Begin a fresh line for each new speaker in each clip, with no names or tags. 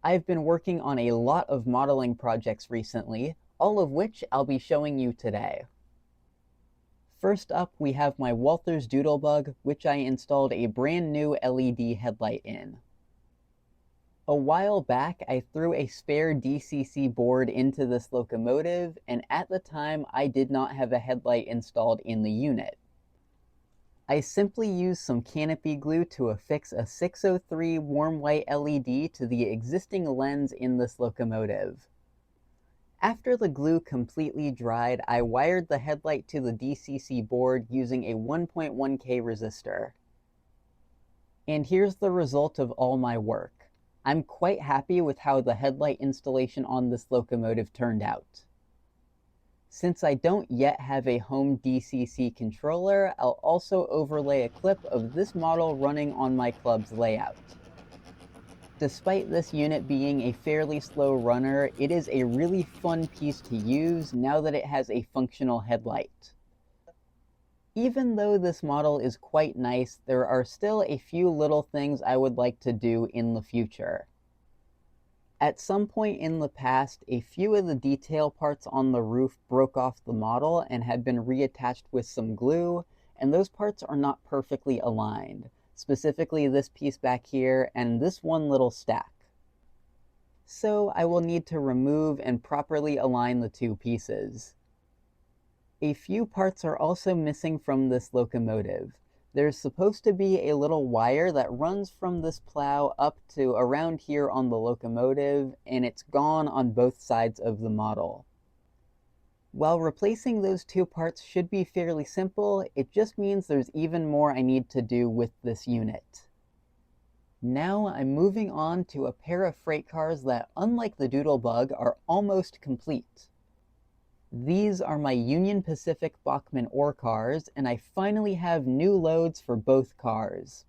I've been working on a lot of modeling projects recently, all of which I'll be showing you today. First up, we have my Walther's Doodlebug, which I installed a brand new LED headlight in. A while back, I threw a spare DCC board into this locomotive, and at the time, I did not have a headlight installed in the unit. I simply used some canopy glue to affix a 603 warm white LED to the existing lens in this locomotive. After the glue completely dried, I wired the headlight to the DCC board using a 1.1K resistor. And here's the result of all my work. I'm quite happy with how the headlight installation on this locomotive turned out. Since I don't yet have a home DCC controller, I'll also overlay a clip of this model running on my club's layout. Despite this unit being a fairly slow runner, it is a really fun piece to use now that it has a functional headlight. Even though this model is quite nice, there are still a few little things I would like to do in the future. At some point in the past, a few of the detail parts on the roof broke off the model and had been reattached with some glue, and those parts are not perfectly aligned, specifically this piece back here and this one little stack. So I will need to remove and properly align the two pieces. A few parts are also missing from this locomotive. There's supposed to be a little wire that runs from this plow up to around here on the locomotive, and it's gone on both sides of the model. While replacing those two parts should be fairly simple, it just means there's even more I need to do with this unit. Now I'm moving on to a pair of freight cars that, unlike the Doodlebug, are almost complete. These are my Union Pacific Bachmann ore cars, and I finally have new loads for both cars.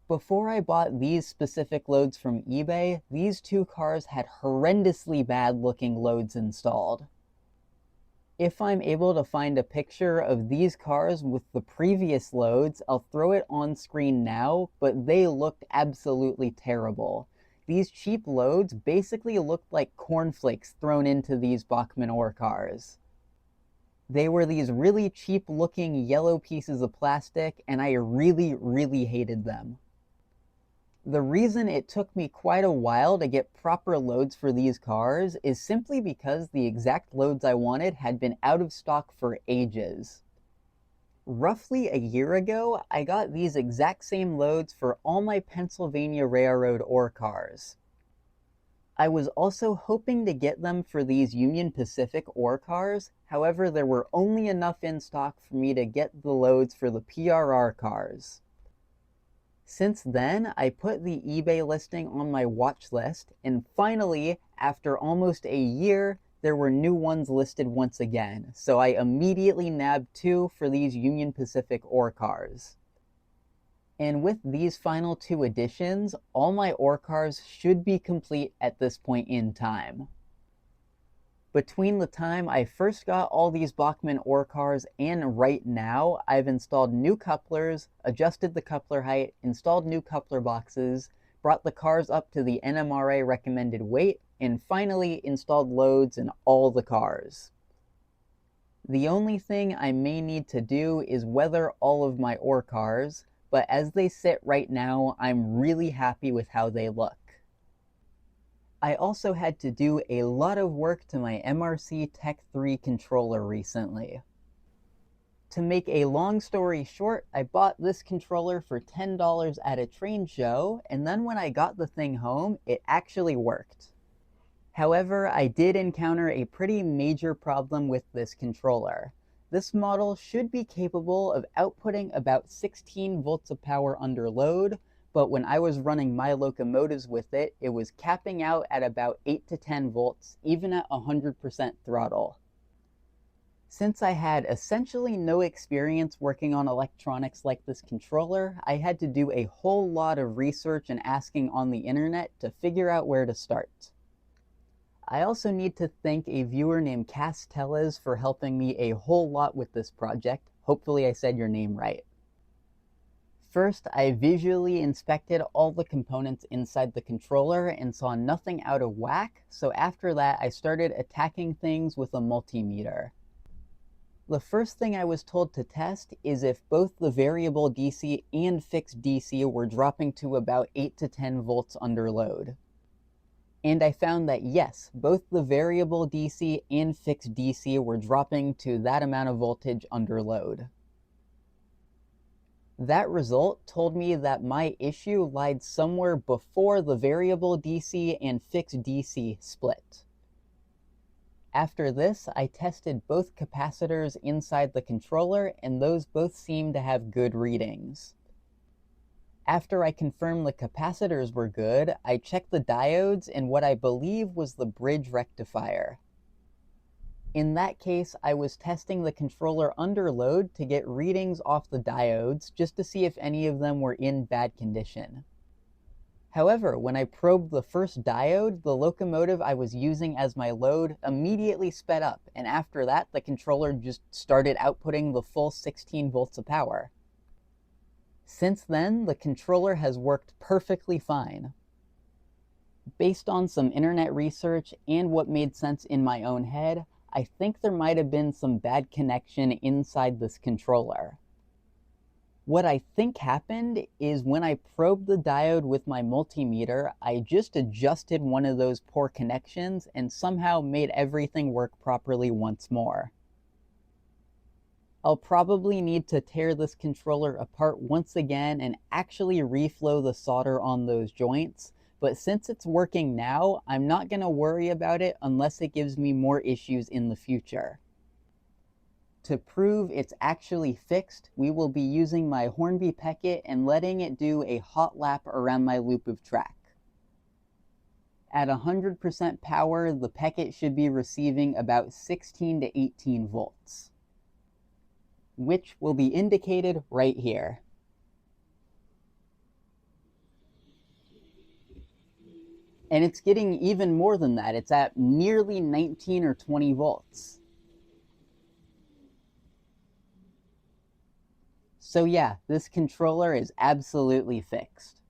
Before I bought these specific loads from eBay, these two cars had horrendously bad looking loads installed. If I'm able to find a picture of these cars with the previous loads, I'll throw it on screen now, but they looked absolutely terrible. These cheap loads basically looked like cornflakes thrown into these Bachmann ore cars. They were these really cheap looking yellow pieces of plastic, and I really hated them. The reason it took me quite a while to get proper loads for these cars is simply because the exact loads I wanted had been out of stock for ages. Roughly a year ago, I got these exact same loads for all my Pennsylvania Railroad ore cars. I was also hoping to get them for these Union Pacific ore cars, however there were only enough in stock for me to get the loads for the PRR cars. Since then, I put the eBay listing on my watch list, and finally, after almost a year, there were new ones listed once again, so I immediately nabbed two for these Union Pacific ore cars. And with these final two additions, all my ore cars should be complete at this point in time. Between the time I first got all these Bachmann ore cars and right now, I've installed new couplers, adjusted the coupler height, installed new coupler boxes, brought the cars up to the NMRA recommended weight, and finally installed loads in all the cars. The only thing I may need to do is weather all of my ore cars, but as they sit right now, I'm really happy with how they look. I also had to do a lot of work to my MRC Tech 3 controller recently. To make a long story short, I bought this controller for $10 at a train show, and then when I got the thing home, it actually worked. However, I did encounter a pretty major problem with this controller. This model should be capable of outputting about 16 volts of power under load, but when I was running my locomotives with it, it was capping out at about 8 to 10 volts, even at 100% throttle. Since I had essentially no experience working on electronics like this controller, I had to do a whole lot of research and asking on the internet to figure out where to start. I also need to thank a viewer named Cass Tellez for helping me a whole lot with this project. Hopefully I said your name right. First, I visually inspected all the components inside the controller and saw nothing out of whack, so after that I started attacking things with a multimeter. The first thing I was told to test is if both the variable DC and fixed DC were dropping to about 8 to 10 volts under load. And I found that yes, both the variable DC and fixed DC were dropping to that amount of voltage under load. That result told me that my issue lied somewhere before the variable DC and fixed DC split. After this, I tested both capacitors inside the controller, and those both seemed to have good readings. After I confirmed the capacitors were good, I checked the diodes and what I believe was the bridge rectifier. In that case, I was testing the controller under load to get readings off the diodes just to see if any of them were in bad condition. However, when I probed the first diode, the locomotive I was using as my load immediately sped up, and after that, the controller just started outputting the full 16 volts of power. Since then, the controller has worked perfectly fine. Based on some internet research and what made sense in my own head, I think there might have been some bad connection inside this controller. What I think happened is when I probed the diode with my multimeter, I just adjusted one of those poor connections and somehow made everything work properly once more. I'll probably need to tear this controller apart once again and actually reflow the solder on those joints, but since it's working now, I'm not going to worry about it unless it gives me more issues in the future. To prove it's actually fixed, we will be using my Hornby Peckett and letting it do a hot lap around my loop of track. At 100% power, the Peckett should be receiving about 16 to 18 volts, which will be indicated right here. And it's getting even more than that. It's at nearly 19 or 20 volts. So yeah, this controller is absolutely fixed.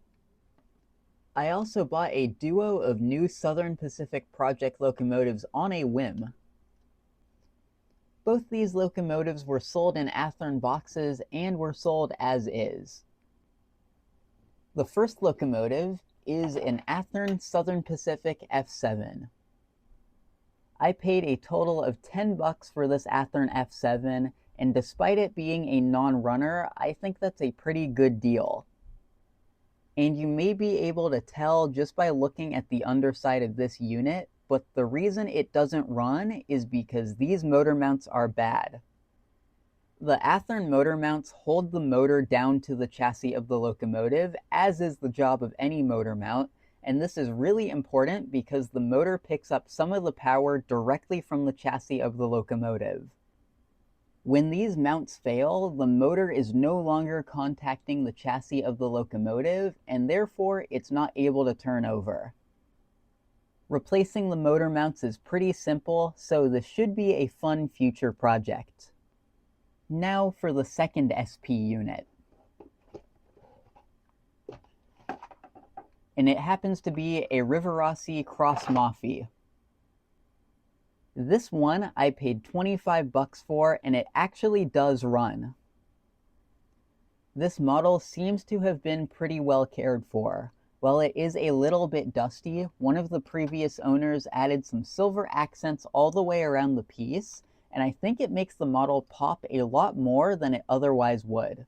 I also bought a duo of new Southern Pacific Project locomotives on a whim. Both these locomotives were sold in Athearn boxes and were sold as is. The first locomotive is an Athearn Southern Pacific F7. I paid a total of $10 for this Athearn F7, and despite it being a non-runner, I think that's a pretty good deal. And you may be able to tell just by looking at the underside of this unit, but the reason it doesn't run is because these motor mounts are bad. The Athearn motor mounts hold the motor down to the chassis of the locomotive, as is the job of any motor mount, and this is really important because the motor picks up some of the power directly from the chassis of the locomotive. When these mounts fail, the motor is no longer contacting the chassis of the locomotive, and therefore it's not able to turn over. Replacing the motor mounts is pretty simple, so this should be a fun future project. Now for the second SP unit. And it happens to be a Rivarossi Cross Mafia. This one I paid $25 for, and it actually does run. This model seems to have been pretty well cared for. While it is a little bit dusty, one of the previous owners added some silver accents all the way around the piece, and I think it makes the model pop a lot more than it otherwise would.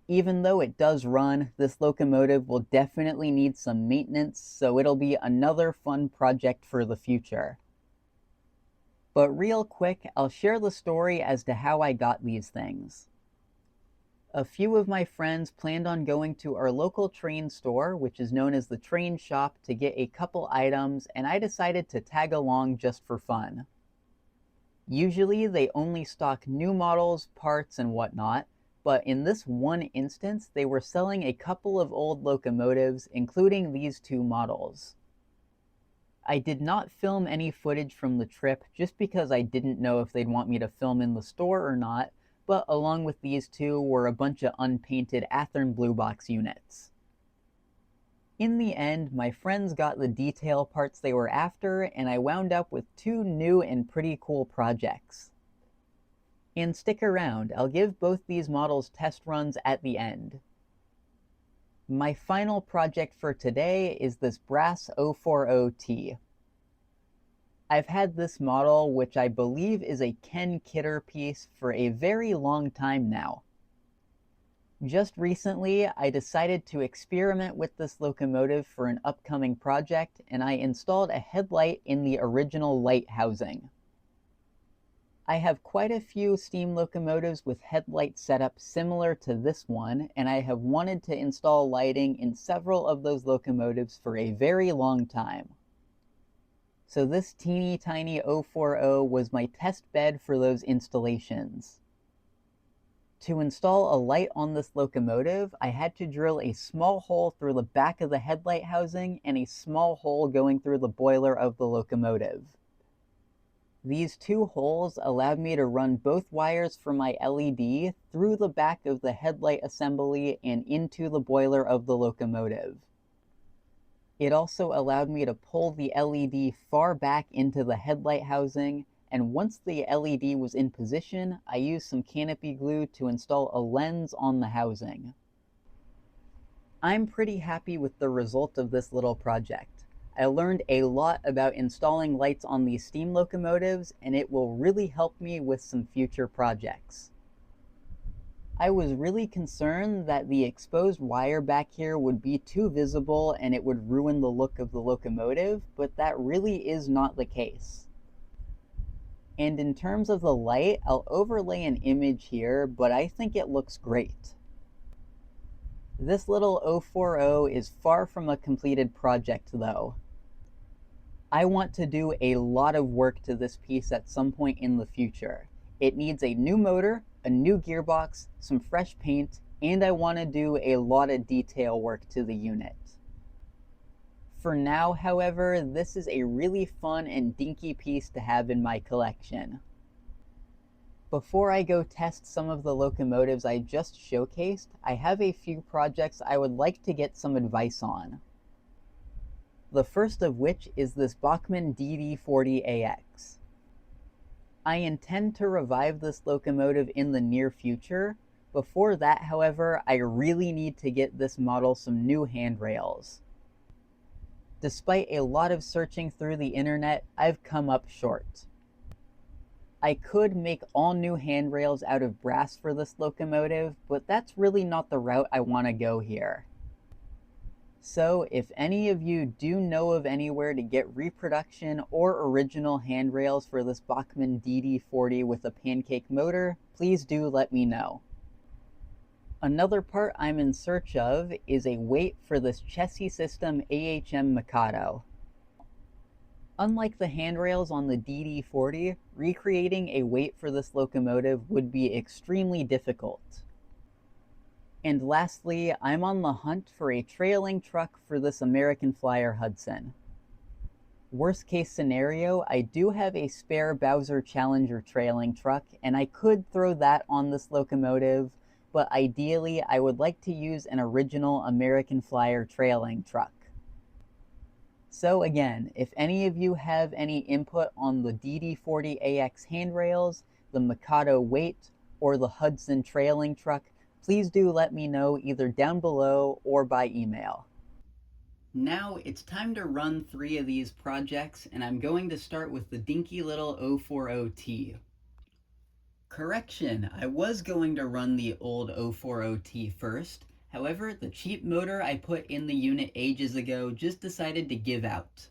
Even though it does run, this locomotive will definitely need some maintenance, so it'll be another fun project for the future. But real quick, I'll share the story as to how I got these things. A few of my friends planned on going to our local train store, which is known as the Train Shop, to get a couple items, and I decided to tag along just for fun. Usually they only stock new models, parts, and whatnot, but in this one instance they were selling a couple of old locomotives, including these two models. I did not film any footage from the trip just because I didn't know if they'd want me to film in the store or not, but along with these two were a bunch of unpainted Athearn Blue Box units. In the end, my friends got the detail parts they were after, and I wound up with two new and pretty cool projects. And stick around, I'll give both these models test runs at the end. My final project for today is this brass 040T. I've had this model, which I believe is a Ken Kidder piece, for a very long time now. Just recently, I decided to experiment with this locomotive for an upcoming project, and I installed a headlight in the original light housing. I have quite a few steam locomotives with headlight setup similar to this one, and I have wanted to install lighting in several of those locomotives for a very long time. So this teeny tiny 040 was my test bed for those installations. To install a light on this locomotive, I had to drill a small hole through the back of the headlight housing and a small hole going through the boiler of the locomotive. These two holes allowed me to run both wires for my LED through the back of the headlight assembly and into the boiler of the locomotive. It also allowed me to pull the LED far back into the headlight housing, and once the LED was in position, I used some canopy glue to install a lens on the housing. I'm pretty happy with the result of this little project. I learned a lot about installing lights on these steam locomotives, and it will really help me with some future projects. I was really concerned that the exposed wire back here would be too visible and it would ruin the look of the locomotive, but that really is not the case. And in terms of the light, I'll overlay an image here, but I think it looks great. This little 040 is far from a completed project though. I want to do a lot of work to this piece at some point in the future. It needs a new motor, a new gearbox, some fresh paint, and I want to do a lot of detail work to the unit. For now, however, this is a really fun and dinky piece to have in my collection. Before I go test some of the locomotives I just showcased, I have a few projects I would like to get some advice on. The first of which is this Bachmann DD40AX. I intend to revive this locomotive in the near future. Before that, however, I really need to get this model some new handrails. Despite a lot of searching through the internet, I've come up short. I could make all new handrails out of brass for this locomotive, but that's really not the route I want to go here. So if any of you do know of anywhere to get reproduction or original handrails for this Bachmann DD40 with a pancake motor, please do let me know. Another part I'm in search of is a weight for this chassis system AHM Mikado. Unlike the handrails on the DD40, recreating a weight for this locomotive would be extremely difficult. And lastly, I'm on the hunt for a trailing truck for this American Flyer Hudson. Worst case scenario, I do have a spare Bowser Challenger trailing truck, and I could throw that on this locomotive, but ideally I would like to use an original American Flyer trailing truck. So again, if any of you have any input on the DD40AX handrails, the Mikado weight, or the Hudson trailing truck, please do let me know either down below or by email. Now it's time to run 3 of these projects, and I'm going to start with the dinky little 040T. Correction, I was going to run the old 040T first. However, the cheap motor I put in the unit ages ago just decided to give out.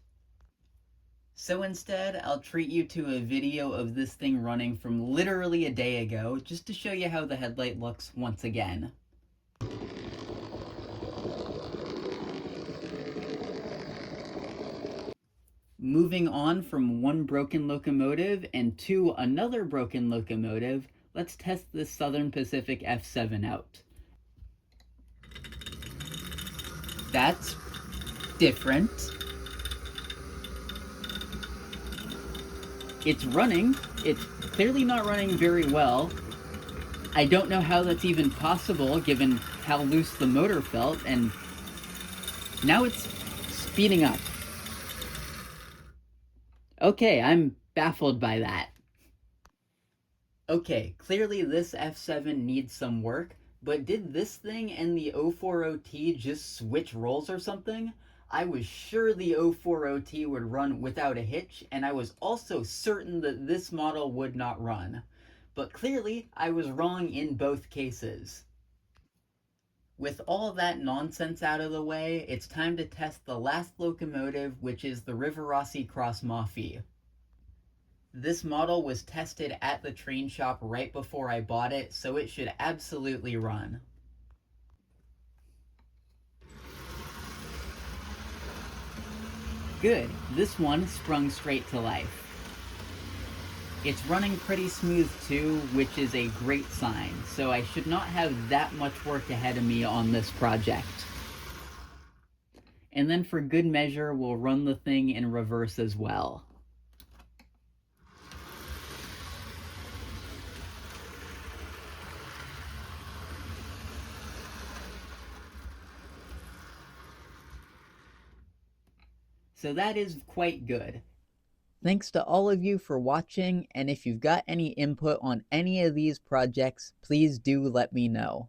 So instead, I'll treat you to a video of this thing running from literally a day ago, just to show you how the headlight looks once again. Moving on from one broken locomotive and to another broken locomotive, let's test this Southern Pacific F7 out. That's different. It's running. It's clearly not running very well. I don't know how that's even possible given how loose the motor felt, and now it's speeding up. Okay, I'm baffled by that. Okay, clearly this F7 needs some work, but did this thing and the 040T just switch roles or something? I was sure the 040T would run without a hitch, and I was also certain that this model would not run. But clearly, I was wrong in both cases. With all that nonsense out of the way, it's time to test the last locomotive, which is the Rivarossi Cross Mafia. This model was tested at the train shop right before I bought it, so it should absolutely run. Good, this one sprung straight to life. It's running pretty smooth too, which is a great sign, so I should not have that much work ahead of me on this project. And then for good measure, we'll run the thing in reverse as well. So that is quite good. Thanks to all of you for watching, and if you've got any input on any of these projects, please do let me know.